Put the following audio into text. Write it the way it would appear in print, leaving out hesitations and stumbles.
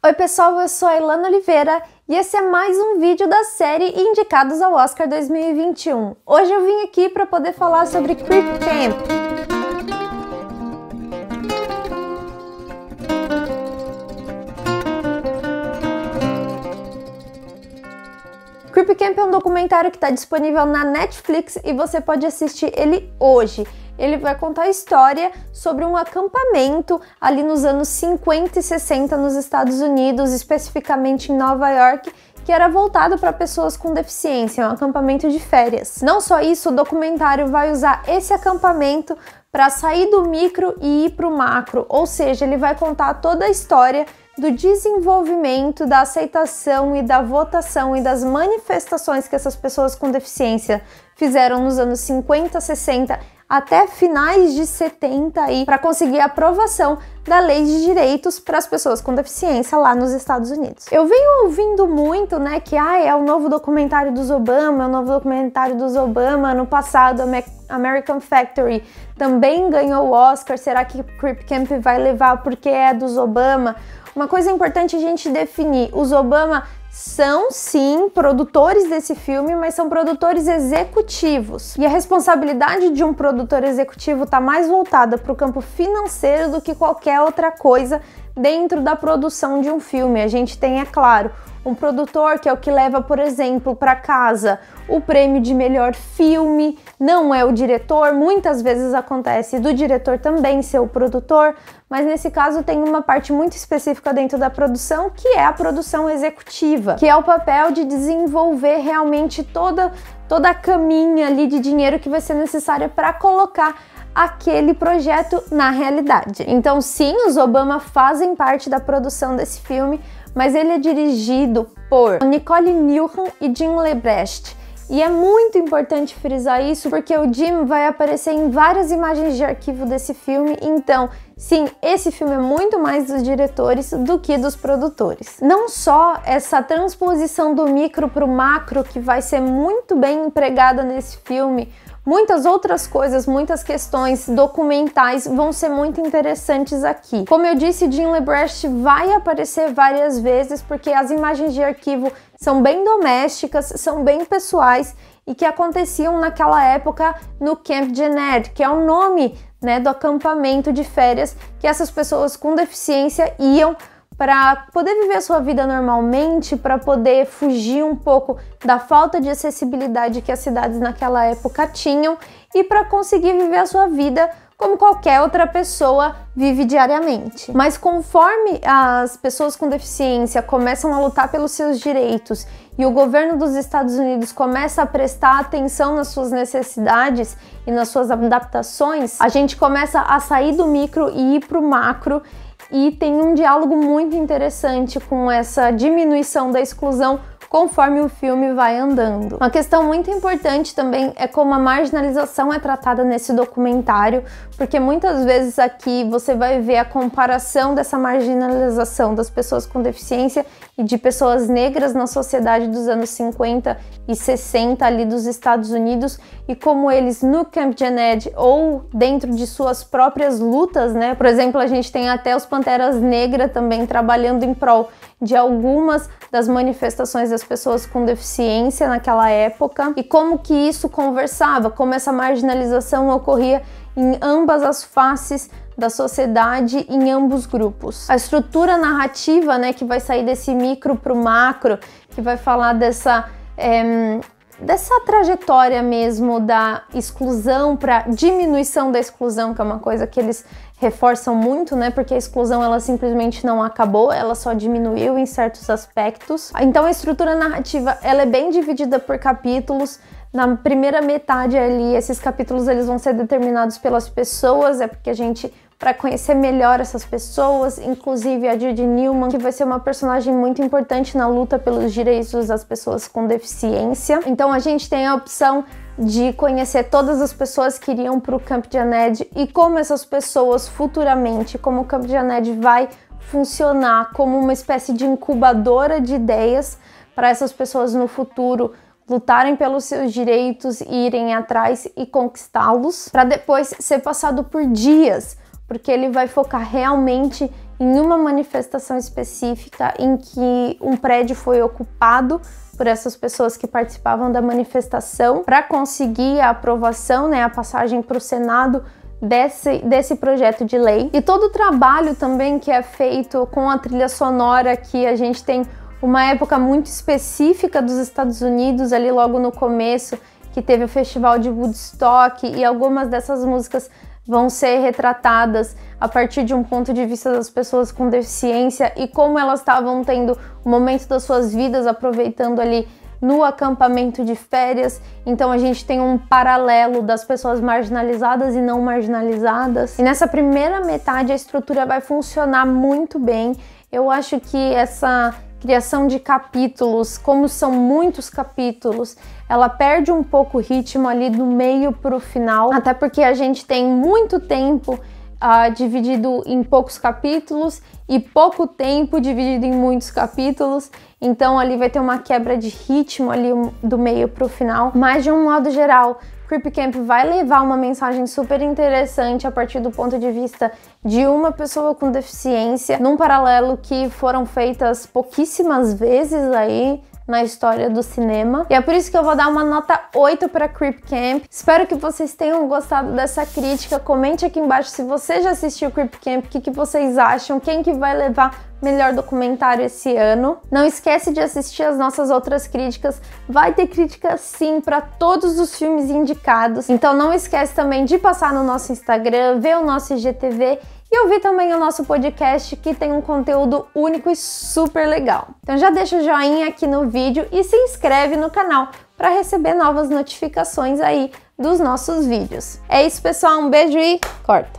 Oi pessoal, eu sou a Ilana Oliveira e esse é mais um vídeo da série Indicados ao Oscar 2021. Hoje eu vim aqui para poder falar sobre Creep Camp. Creep Camp é um documentário que está disponível na Netflix e você pode assistir ele hoje. Ele vai contar a história sobre um acampamento ali nos anos 50 e 60 nos Estados Unidos, especificamente em Nova York, que era voltado para pessoas com deficiência, um acampamento de férias. Não só isso, o documentário vai usar esse acampamento para sair do micro e ir para o macro, ou seja, ele vai contar toda a história do desenvolvimento, da aceitação e da votação e das manifestações que essas pessoas com deficiência fizeram nos anos 50, 60 até finais de 70 aí para conseguir a aprovação da Lei de Direitos para as pessoas com deficiência lá nos Estados Unidos. Eu venho ouvindo muito, né, que é o novo documentário dos Obama, ano passado American Factory também ganhou o Oscar, será que Creep Camp vai levar porque é dos Obama? Uma coisa importante a gente definir, os Obama são sim produtores desse filme, mas são produtores executivos. E a responsabilidade de um produtor executivo está mais voltada para o campo financeiro do que qualquer outra coisa dentro da produção de um filme. A gente tem, é claro, um produtor que é o que leva, por exemplo, para casa o prêmio de melhor filme, não é o diretor, muitas vezes acontece do diretor também ser o produtor, mas nesse caso tem uma parte muito específica dentro da produção, que é a produção executiva, que é o papel de desenvolver realmente toda a caminha ali de dinheiro que vai ser necessária para colocar aquele projeto na realidade. Então sim, os Obama fazem parte da produção desse filme, mas ele é dirigido por Nicole Newham e Jim LeBrecht. E é muito importante frisar isso porque o Jim vai aparecer em várias imagens de arquivo desse filme, então sim, esse filme é muito mais dos diretores do que dos produtores. Não só essa transposição do micro para o macro que vai ser muito bem empregada nesse filme, muitas outras coisas, muitas questões documentais vão ser muito interessantes aqui. Como eu disse, Jim LeBrecht vai aparecer várias vezes porque as imagens de arquivo são bem domésticas, são bem pessoais e que aconteciam naquela época no Camp Jened, que é o nome, né, do acampamento de férias que essas pessoas com deficiência iam para poder viver a sua vida normalmente, para poder fugir um pouco da falta de acessibilidade que as cidades naquela época tinham e para conseguir viver a sua vida como qualquer outra pessoa vive diariamente. Mas conforme as pessoas com deficiência começam a lutar pelos seus direitos e o governo dos Estados Unidos começa a prestar atenção nas suas necessidades e nas suas adaptações, a gente começa a sair do micro e ir para o macro. E tem um diálogo muito interessante com essa diminuição da exclusão conforme o filme vai andando. Uma questão muito importante também é como a marginalização é tratada nesse documentário, porque muitas vezes aqui você vai ver a comparação dessa marginalização das pessoas com deficiência e de pessoas negras na sociedade dos anos 50 e 60 ali dos Estados Unidos e como eles no Camp Jened ou dentro de suas próprias lutas, né? Por exemplo, a gente tem até os Panteras Negras também trabalhando em prol de algumas das manifestações das pessoas com deficiência naquela época e como que isso conversava, como essa marginalização ocorria em ambas as faces da sociedade, em ambos grupos. A estrutura narrativa, né, que vai sair desse micro para o macro, que vai falar dessa trajetória mesmo da exclusão para diminuição da exclusão, que é uma coisa que eles reforçam muito, né? Porque a exclusão ela simplesmente não acabou, ela só diminuiu em certos aspectos. Então a estrutura narrativa ela é bem dividida por capítulos. Na primeira metade ali, esses capítulos eles vão ser determinados pelas pessoas, é porque a gente para conhecer melhor essas pessoas, inclusive a Judy Newman, que vai ser uma personagem muito importante na luta pelos direitos das pessoas com deficiência. Então a gente tem a opção de conhecer todas as pessoas que iriam para o Camp Jened e como essas pessoas futuramente, como o Camp Jened vai funcionar como uma espécie de incubadora de ideias para essas pessoas no futuro lutarem pelos seus direitos e irem atrás e conquistá-los, para depois ser passado por dias, porque ele vai focar realmente em uma manifestação específica em que um prédio foi ocupado por essas pessoas que participavam da manifestação para conseguir a aprovação, né, a passagem para o Senado desse projeto de lei. E todo o trabalho também que é feito com a trilha sonora, que a gente tem uma época muito específica dos Estados Unidos, ali logo no começo, que teve o Festival de Woodstock, e algumas dessas músicas vão ser retratadas a partir de um ponto de vista das pessoas com deficiência e como elas estavam tendo o momento das suas vidas, aproveitando ali no acampamento de férias. Então a gente tem um paralelo das pessoas marginalizadas e não marginalizadas. E nessa primeira metade a estrutura vai funcionar muito bem. Eu acho que essa criação de capítulos, como são muitos capítulos, ela perde um pouco o ritmo ali do meio para o final, até porque a gente tem muito tempo dividido em poucos capítulos e pouco tempo dividido em muitos capítulos, então ali vai ter uma quebra de ritmo ali do meio para o final. Mas de um modo geral, Creepy Camp vai levar uma mensagem super interessante a partir do ponto de vista de uma pessoa com deficiência, num paralelo que foram feitas pouquíssimas vezes aí na história do cinema. E é por isso que eu vou dar uma nota 8 para Creepy Camp. Espero que vocês tenham gostado dessa crítica. Comente aqui embaixo se você já assistiu Creepy Camp, o que vocês acham, quem que vai levar melhor documentário esse ano. Não esquece de assistir as nossas outras críticas. Vai ter crítica sim para todos os filmes indicados. Então não esquece também de passar no nosso Instagram, ver o nosso IGTV e ouvir também o nosso podcast, que tem um conteúdo único e super legal. Então já deixa o joinha aqui no vídeo e se inscreve no canal para receber novas notificações aí dos nossos vídeos. É isso, pessoal. Um beijo e corta!